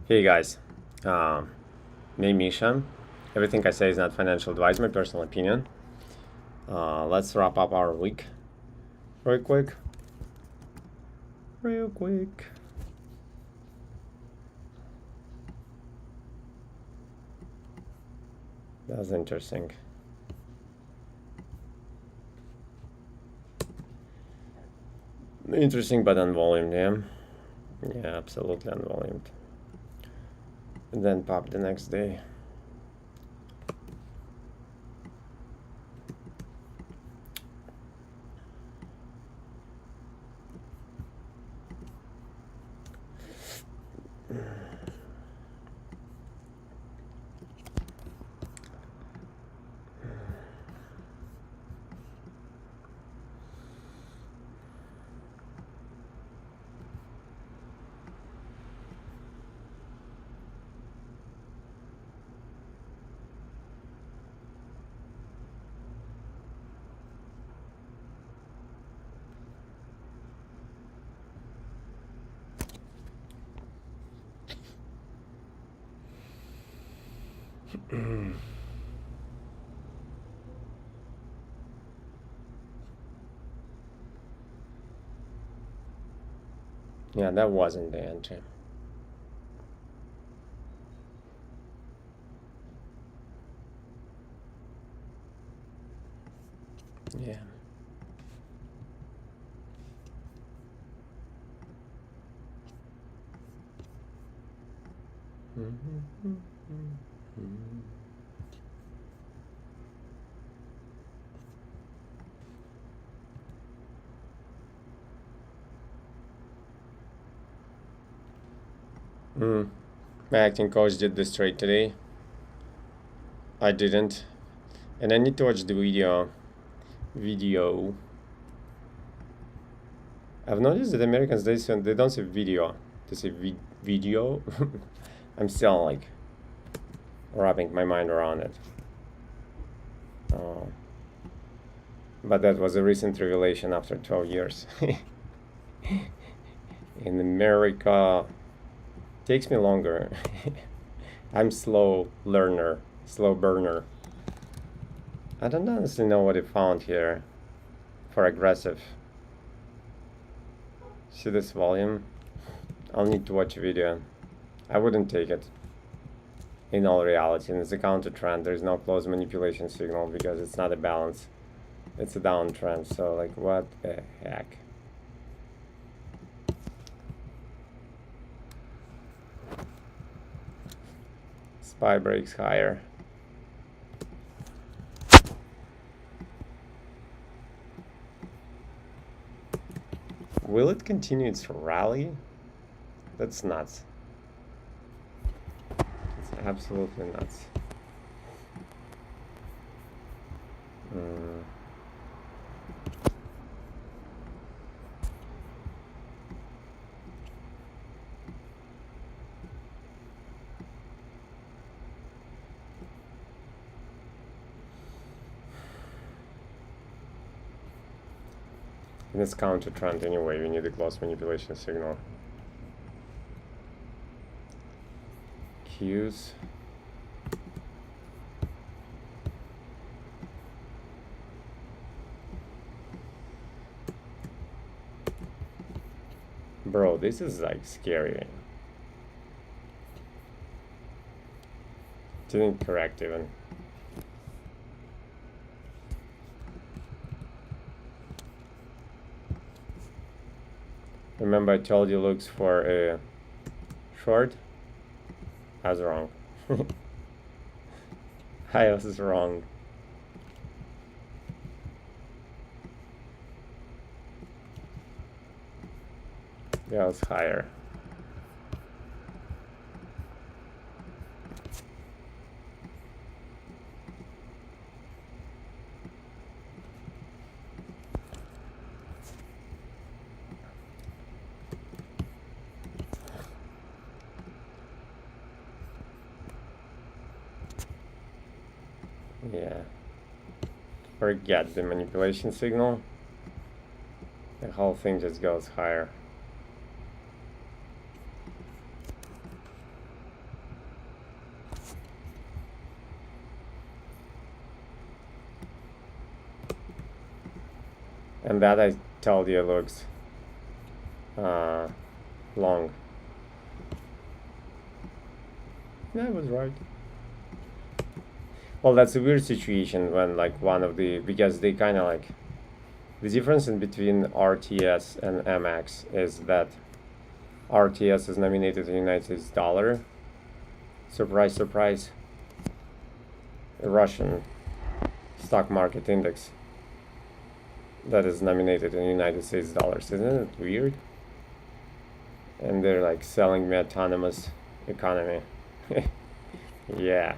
Hey guys, me Misha. Everything I say is not financial advice, my personal opinion. Let's wrap up our week real quick. Real quick. That was interesting. Interesting but unvolumed, yeah? Yeah, absolutely unvolumed. And then pop the next day. Yeah, that wasn't the entry. Yeah. My acting coach did this trade today. I didn't. And I need to watch the video. I've noticed that Americans they don't say video, they say video. I'm still like wrapping my mind around it. But that was a recent revelation after 12 years. In America, takes me longer. I'm slow learner, slow burner. I don't honestly know what I found here for aggressive. See this volume? I'll need to watch a video. I wouldn't take it. In all reality, and it's a counter trend. There's no close manipulation signal because it's not a balance. It's a downtrend. So like, what the heck? SPY breaks higher. Will it continue its rally? That's nuts. It's absolutely nuts. And it's counter trend anyway, we need a close manipulation signal. Qs. Bro, this is like scary. Didn't correct even. Remember I told you looks for a short? I was wrong. I was wrong. Yeah, it's higher. Yeah. Forget the manipulation signal. The whole thing just goes higher. And that I told you looks long. Yeah, I was right. Well, that's a weird situation when like one of the, because they kind of like, the difference in between RTS and MX is that RTS is nominated in the United States dollar. Surprise, surprise. A Russian stock market index that is nominated in United States dollars. Isn't it weird? And they're like selling me autonomous economy. Yeah.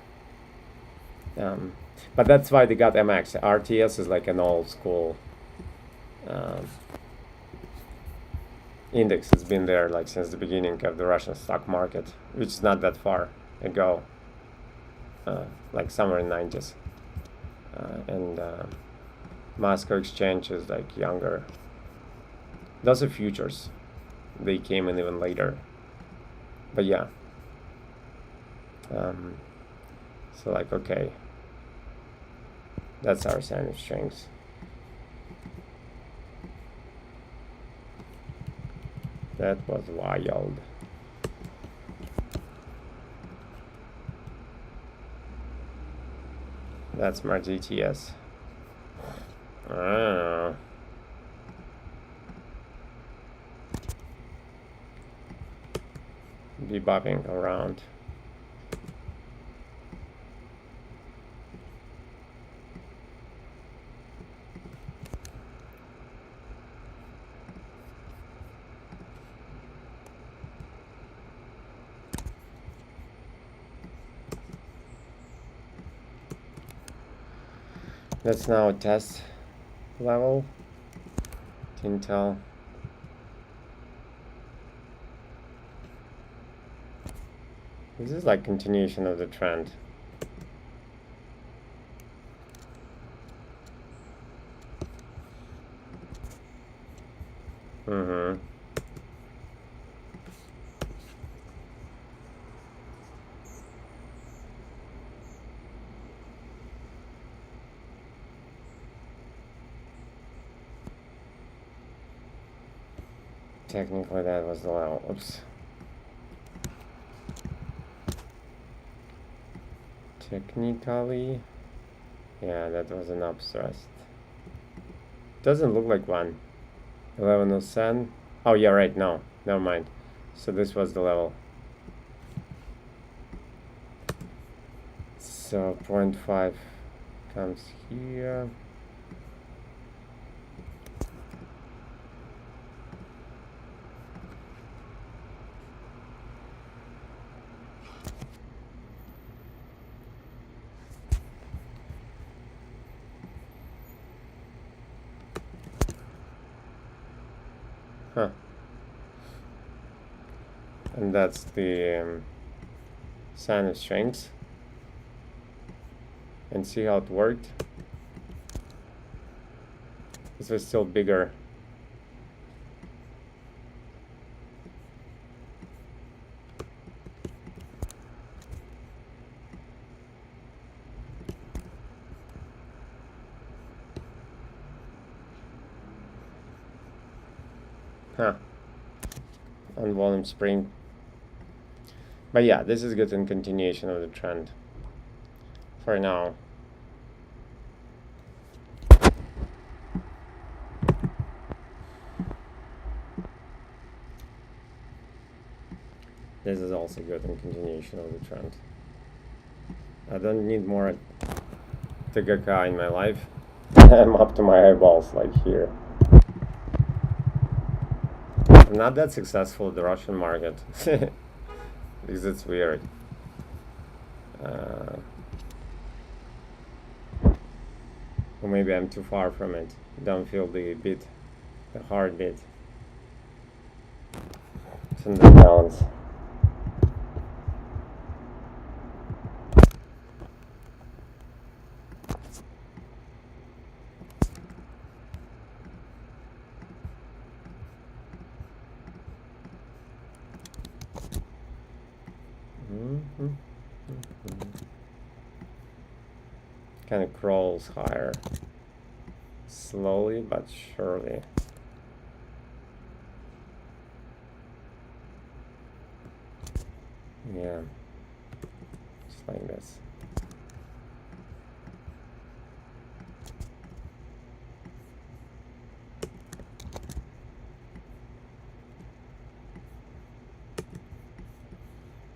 But that's why they got MX. RTS is like an old school index. It's been there like since the beginning of the Russian stock market, which is not that far ago, like somewhere in 90s. And Moscow exchange is like younger. Those are futures. They came in even later. But yeah. So like, okay. That's our sign of strengths. That was wild. That's my GTS. Be bobbing around. That's now a test level. Intel. This is like continuation of the trend. Technically that was the level. Oops. Technically, yeah, that was an upthrust. Doesn't look like one. 1107. Oh yeah, right, no, never mind. So this was the level. So 0.5 comes here. Huh. And that's the sign of strength. And see how it worked. This was still bigger. Huh. On volume spring. But yeah, this is good in continuation of the trend. For now. This is also good in continuation of the trend. I don't need more TGK in my life. I'm up to my eyeballs like here. I'm not that successful in the Russian market. Because it's weird. Or maybe I'm too far from it. Don't feel the beat, the heartbeat. It's in the balance. Kind of crawls higher. slowly but surely. Yeah, just like this.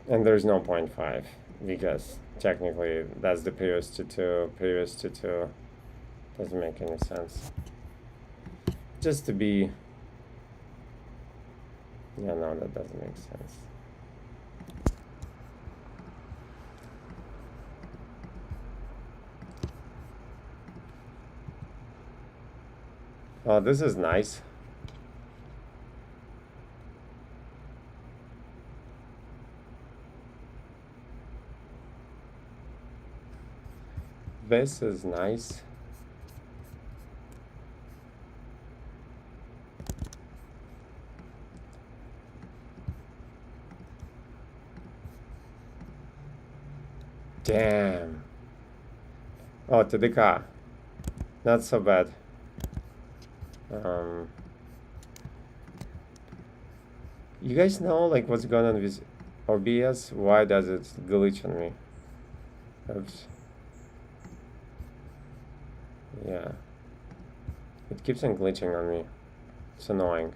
And there's no 0.5 because technically that's the previous to 2, previous to 2. Doesn't make any sense. Just to be... Yeah, no, that doesn't make sense. Oh, this is nice. This is nice. Damn. Oh, to the car. Not so bad. You guys know like what's going on with OBS? Why does it glitch on me? Oops. Yeah. It keeps on glitching on me. It's annoying.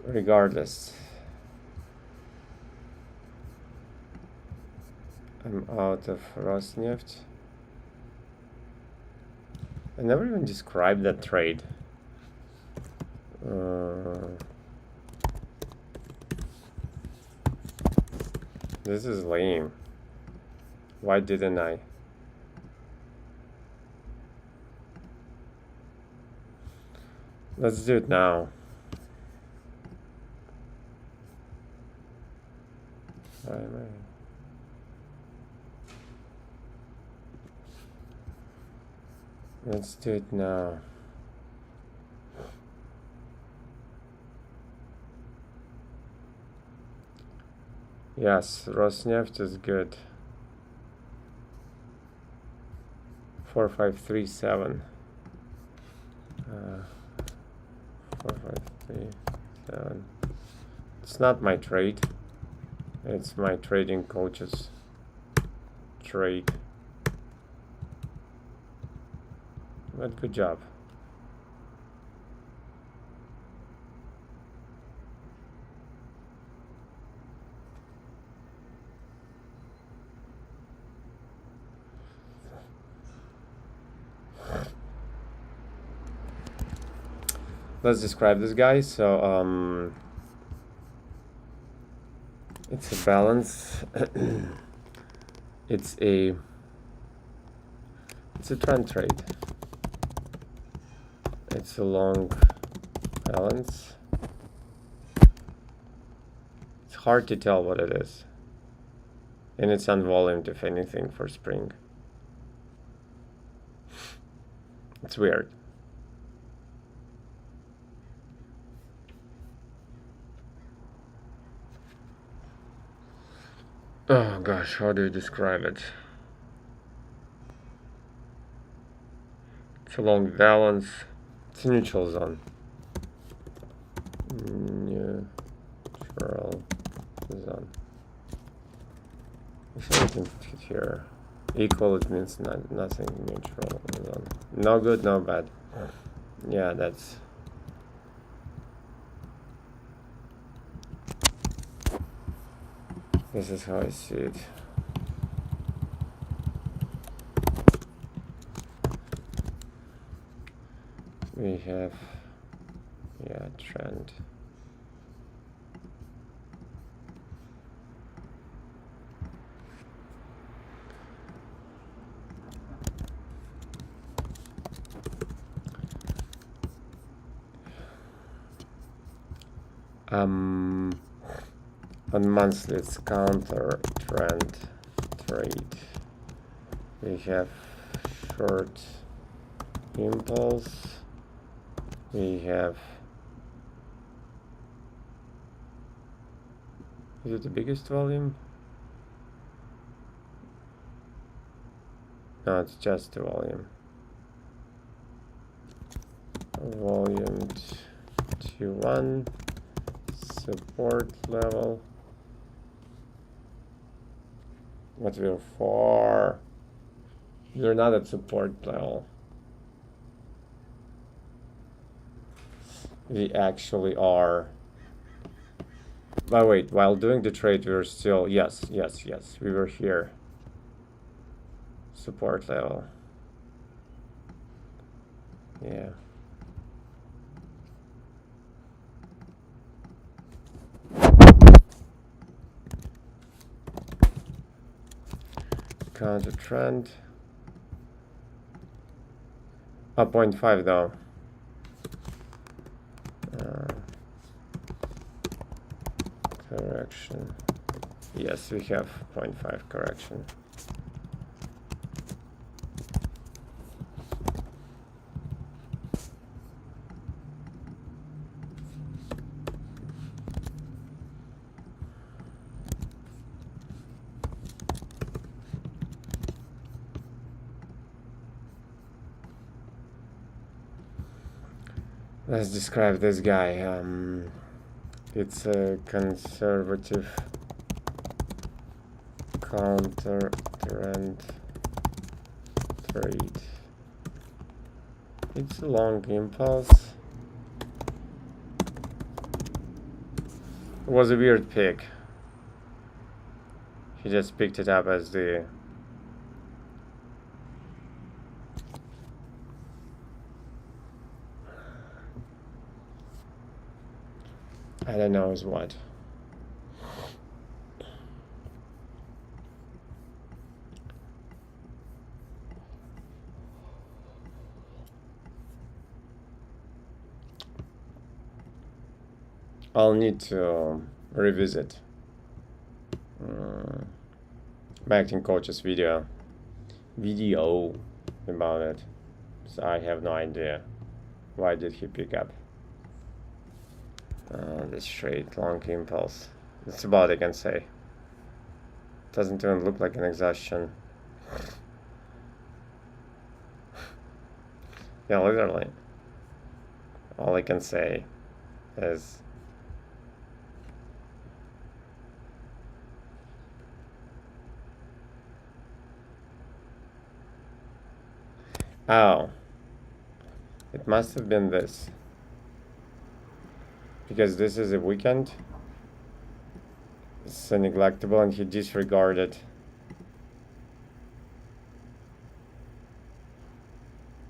Regardless, I'm out of Rosneft. I never even described that trade. This is lame. Why didn't I? Let's do it now. Let's do it now. Yes, Rosneft is good. 4537. 4537. It's not my trade. It's my trading coach's trade. But good job. Let's describe this guy. So it's a balance. it's a trend trade. It's a long balance. It's hard to tell what it is. And it's unvolumed, if anything, for spring. It's weird. Oh gosh, how do you describe it? It's a long balance. It's a neutral zone. Neutral zone. If anything put here. Equal, it means nothing. Neutral zone. No good, no bad. Yeah, that's... This is how I see it. We have, yeah, trend. On monthly, it's counter trend trade. We have short impulse We have, is it the biggest volume? No, it's just the volume. Volume T1, support level. What we're for? We're not at support level. We actually are. But wait, while doing the trade, we were still, yes, we were here. Support level. Yeah. Counter trend. 0.5 though. Correction. Yes, we have 0.5 correction. Let's describe this guy. It's a conservative counter trend trade. It's a long impulse. It was a weird pick. He just picked it up as the I don't know is what. I'll need to revisit my acting coach's video about it. So I have no idea why did he pick up this straight long impulse. That's about all I can say. Doesn't even look like an exhaustion. Yeah, literally. All I can say is oh, it must have been this. Because this is a weekend. It's a neglectable and he disregarded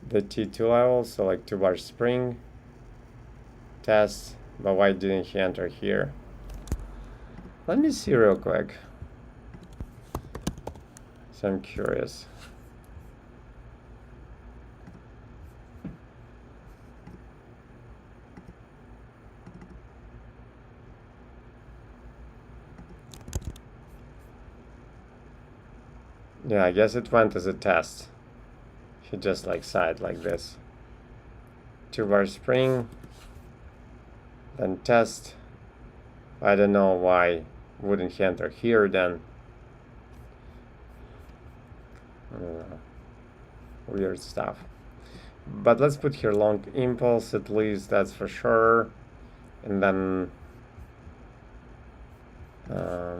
the T2 level, so like 2-bar spring test, but why didn't he enter here? Let me see real quick. So I'm curious. Yeah, I guess it went as a test. He just like side like this. 2-bar spring, then test. I don't know why wouldn't he enter here then. I don't know. Weird stuff. But let's put here long impulse at least, that's for sure. And then oh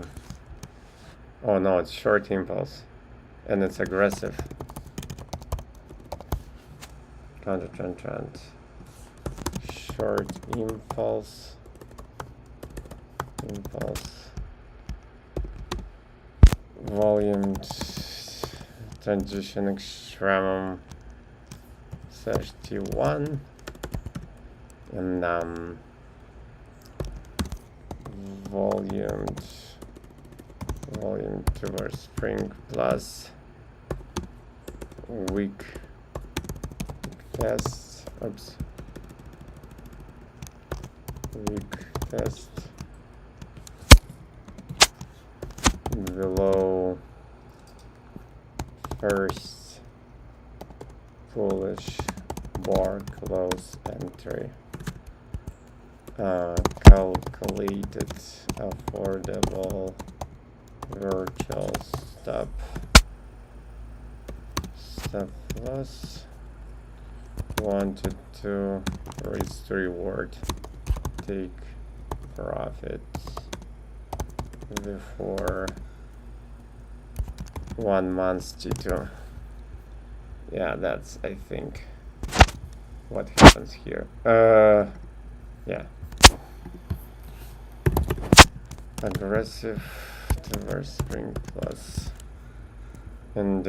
no, it's short impulse. And it's aggressive. Counter trend. Short impulse. Volume transition extremum slash T1. And volume 2-bar spring plus weak test. Weak test below first bullish bar close entry. Calculated affordable virtual stop loss wanted to risk to reward, take profits before 1 month T2. Yeah, that's I think what happens here. Yeah. Aggressive reverse spring plus. And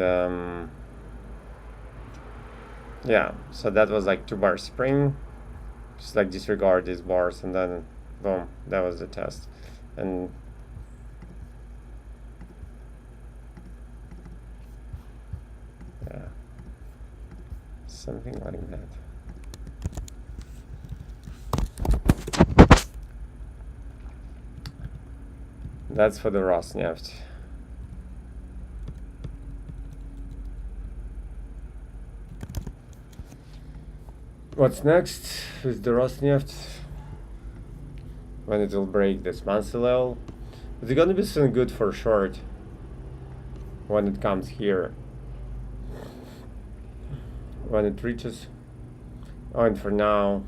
yeah, so that was like 2-bar spring. Just like disregard these bars and then boom, that was the test. And yeah, something like that. That's for the Rosneft. What's next with the Rosneft? When it will break this monthly level. It's gonna be something good for short when it comes here. When it reaches. Oh, and for now,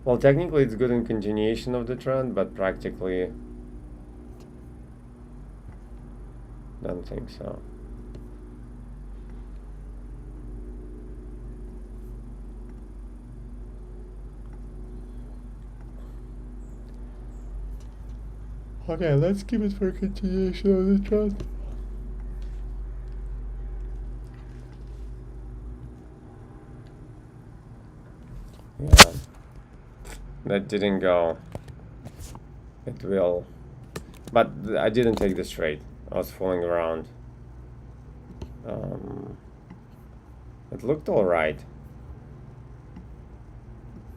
well, technically it's good in continuation of the trend, but practically don't think so. Okay, let's keep it for continuation of the trend. Yeah, that didn't go. It will, but I didn't take this trade. I was fooling around. It looked all right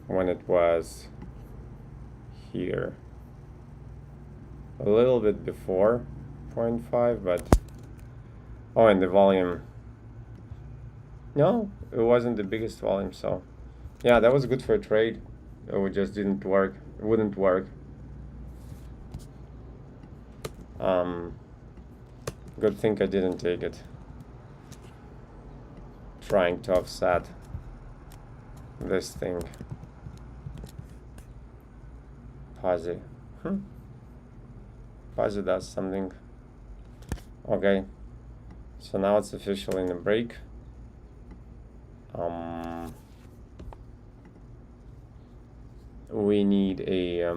when it was here. A little bit before 0.5, but oh, and the volume. No, it wasn't the biggest volume, so yeah, that was good for a trade. It just didn't work. It wouldn't work. Good thing I didn't take it. Trying to offset this thing. Posi. Posi does something. Okay. So now it's officially in a break. We need a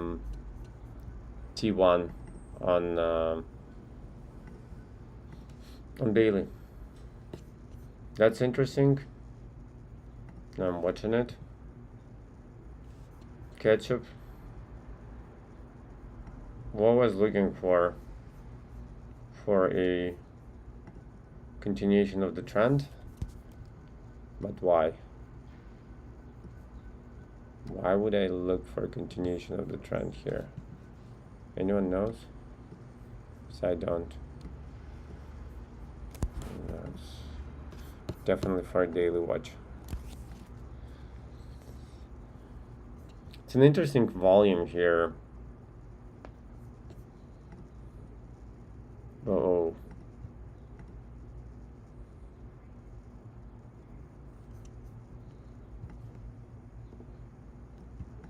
T1 on daily. That's interesting. I'm watching it. Ketchup. What was looking for a continuation of the trend, but why? Why would I look for a continuation of the trend here? Anyone knows? So I don't. It's definitely for a daily watch. It's an interesting volume here. Uh-oh.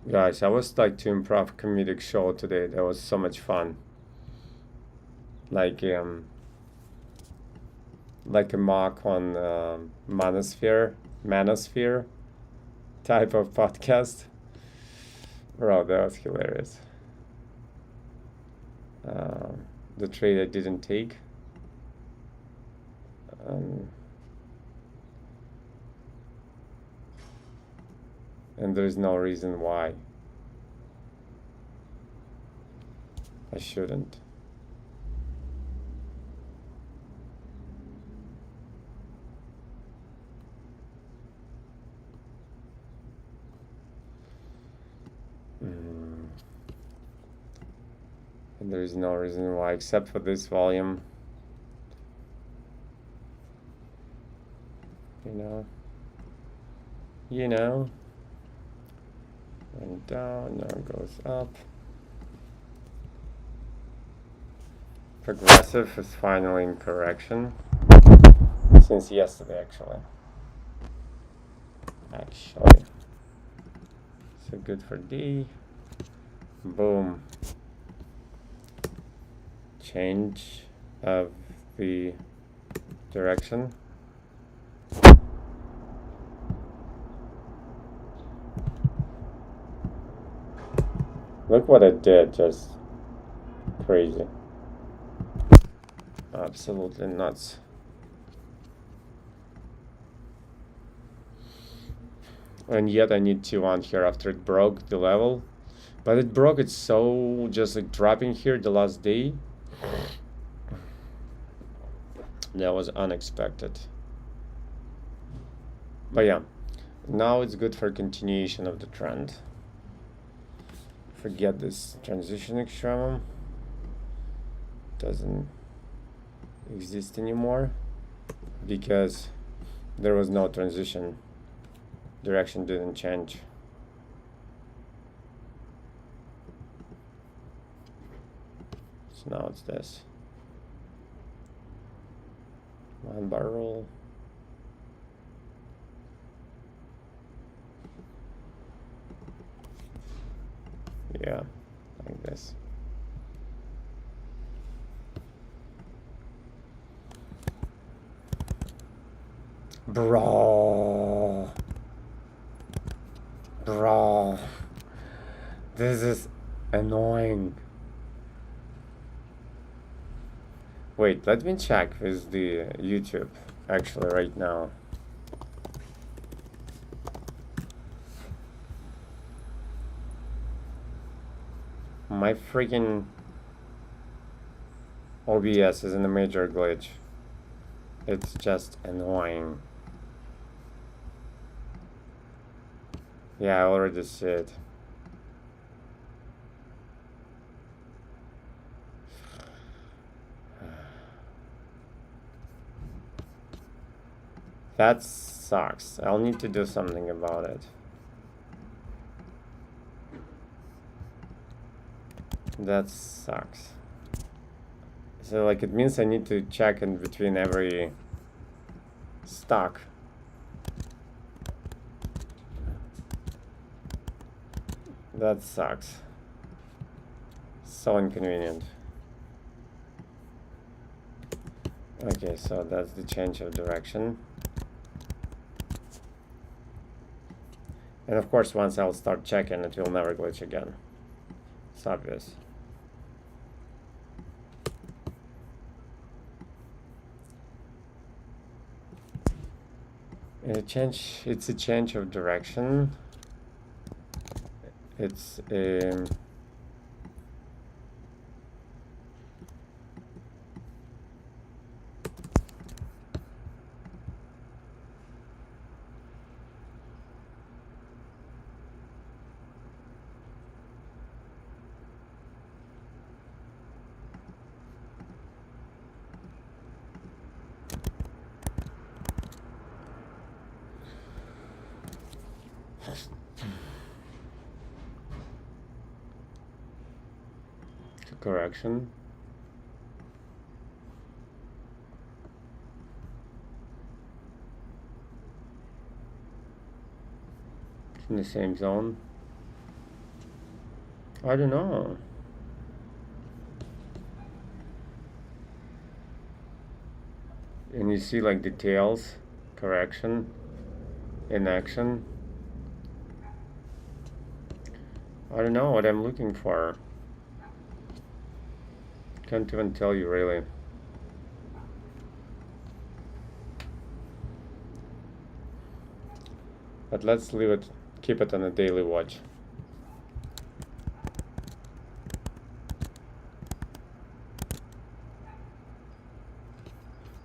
Guys, I was like to improv comedic show today. That was so much fun. Like a mock on Manosphere type of podcast. Bro, that was hilarious. The trade I didn't take. And there's no reason why I shouldn't. And there is no reason why except for this volume. You know? you know. Went down, now it goes up. Progressive is finally in correction. Since yesterday, actually. So good for D. Boom. Change of the direction. Look what it did, just crazy. Absolutely nuts. And yet I need T1 here after it broke the level. But it broke it so just like dropping here the last day. That was unexpected. But yeah, now it's good for continuation of the trend. Forget this transition extremum. Doesn't exist anymore because there was no transition. Direction didn't change. So now it's this. One bar roll. Yeah, like this. Bro. This is annoying. Wait, let me check with the YouTube actually right now. My freaking OBS is in a major glitch. It's just annoying. Yeah, I already see it. That sucks. I'll need to do something about it. That sucks. So like it means I need to check in between every stock. That sucks. So inconvenient. Okay, so that's the change of direction. And of course, once I'll start checking, it will never glitch again. It's obvious. It's a change of direction. It's correction. In the same zone. I don't know. And you see like details, correction, inaction. I don't know what I'm looking for. Can't even tell you really. But let's leave it, keep it on a daily watch.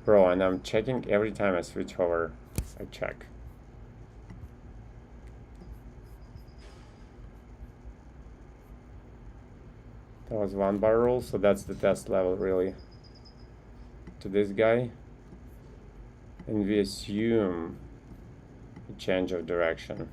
Bro, and I'm checking every time I switch over, I check. That was one bar rule, so that's the test level really to this guy. And we assume change of direction.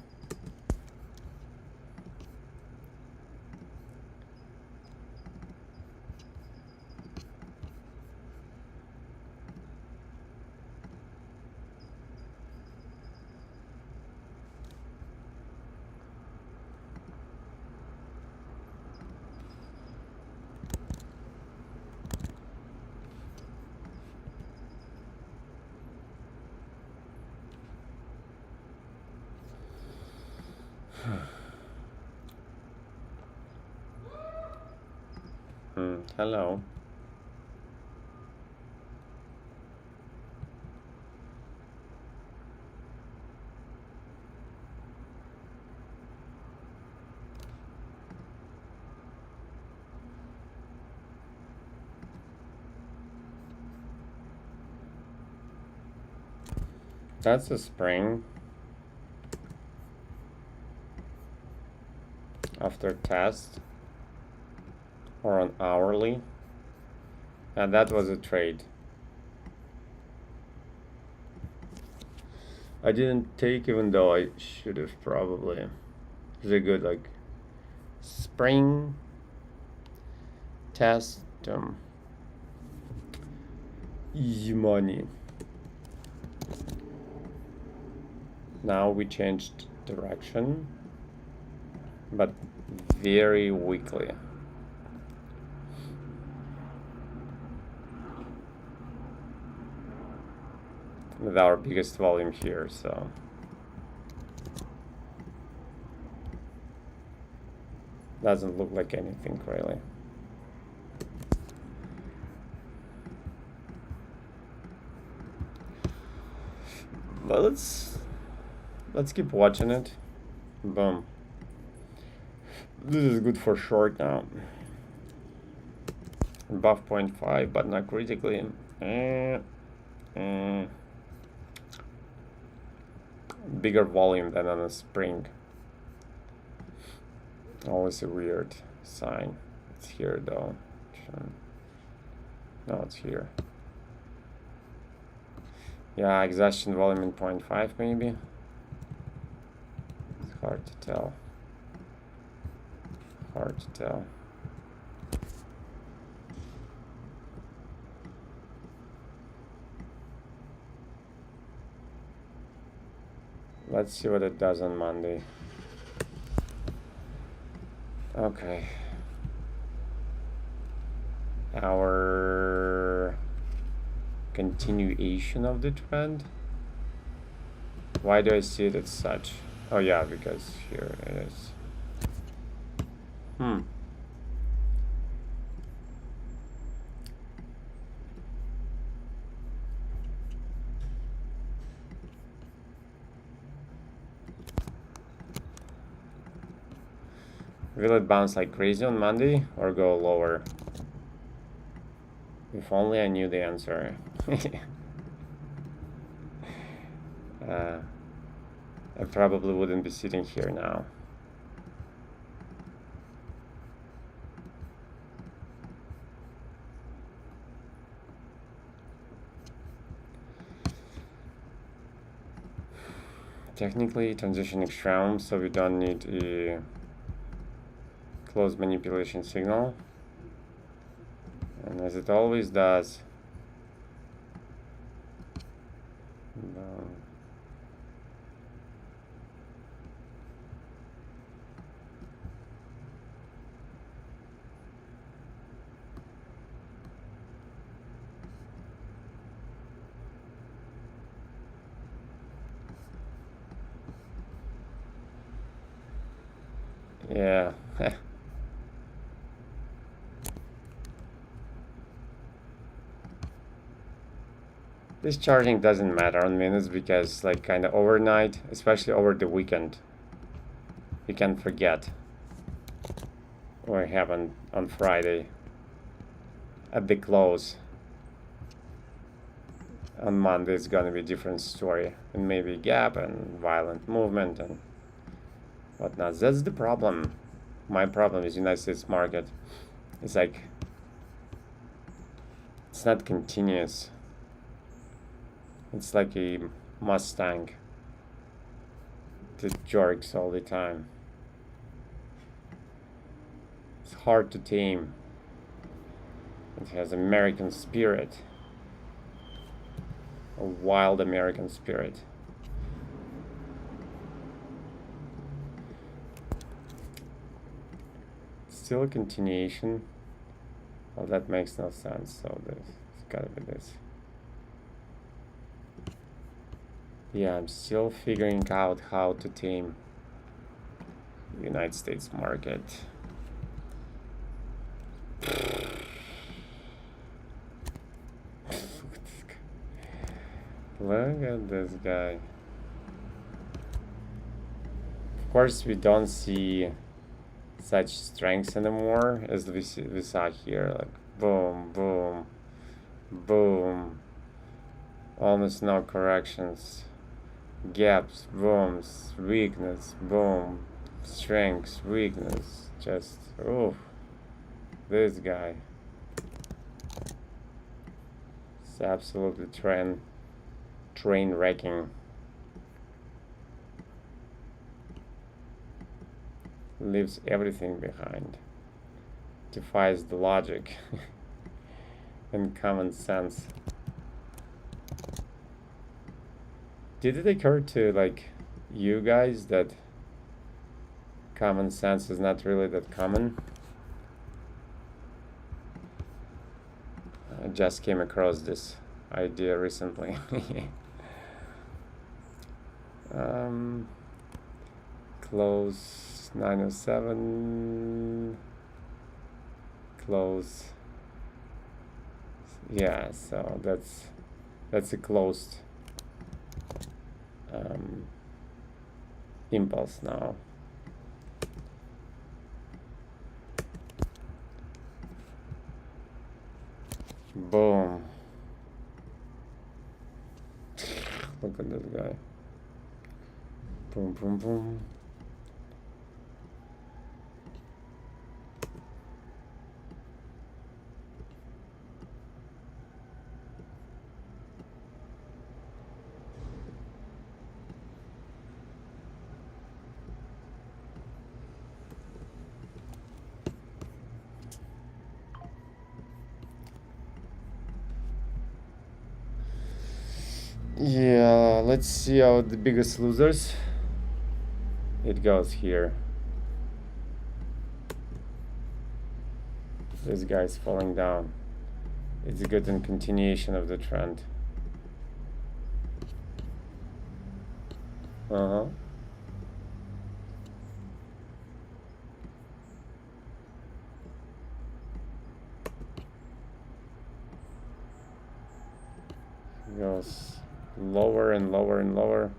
Hello. That's a spring. After test. Or an hourly. And that was a trade. I didn't take, even though I should have probably. It's a good like spring test. Easy money. Now we changed direction, but very weakly. With our biggest volume here, so doesn't look like anything really. But let's keep watching it. Boom. This is good for short now. Above 0.5, but not critically. Bigger volume than on a spring. Always a weird sign. It's here though. No, it's here. Yeah, exhaustion volume in 0.5 maybe. It's hard to tell. Hard to tell. Let's see what it does on Monday. Okay. Our continuation of the trend. Why do I see it as such? Oh yeah, because here it is. Will it bounce like crazy on Monday or go lower? If only I knew the answer. I probably wouldn't be sitting here now. Technically transitioning strong, so we don't need a close manipulation signal. And as it always does, yeah. This charging doesn't matter on minutes because like kind of overnight, especially over the weekend, you can forget what happened on Friday at the close. On Monday it's gonna be a different story, and maybe gap and violent movement and whatnot. That's the problem. My problem is United States market. It's like it's not continuous. It's like a Mustang. The jerks all the time. It's hard to tame. It has American spirit. A wild American spirit. Still a continuation. Well, that makes no sense, so it's gotta be this. Yeah, I'm still figuring out how to tame the United States market. Look at this guy. Of course, we don't see such strengths anymore as we saw here. Like boom, boom, boom. Almost no corrections. Gaps, booms, weakness, boom, strengths, weakness. Just, oof. This guy. It's absolutely train wrecking. Leaves everything behind. Defies the logic and common sense. Did it occur to like you guys that common sense is not really that common? I just came across this idea recently. Close 907. Close. Yeah, so that's a closed impulse now. Boom. Look at this guy. Boom, boom, boom. Yeah, let's see how the biggest losers. It goes here. This guy's falling down. It's a good continuation of the trend. Goes lower and lower and lower.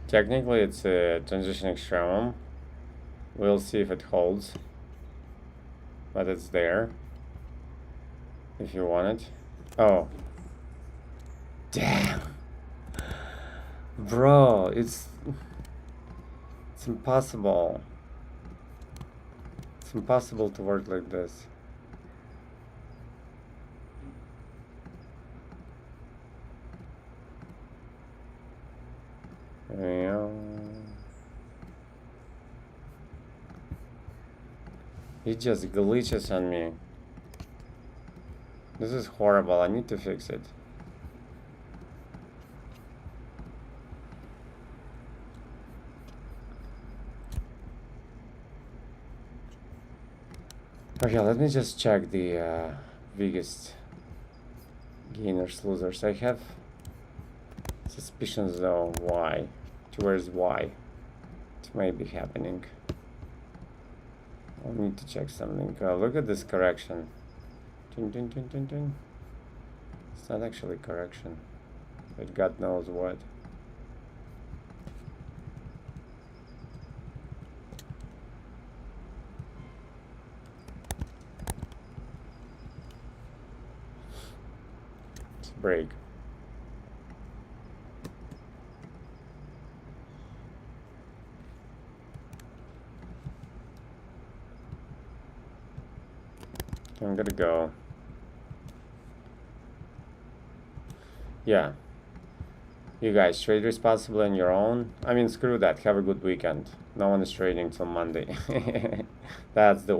Technically, it's a transition extremum. We'll see if it holds. But it's there. If you want it. Oh. Damn. Bro, it's impossible. It's impossible to work like this. It just glitches on me. This is horrible. I need to fix it. Okay, let me just check the biggest gainers, losers. I have suspicions though why, towards why it may be happening. I need to check something. Look at this correction. Ding, ding, ding, ding, ding. It's not actually correction, but God knows what. break. I'm gonna go. Yeah. You guys trade responsibly on your own. I mean, screw that. Have a good weekend. No one is trading till Monday. That's the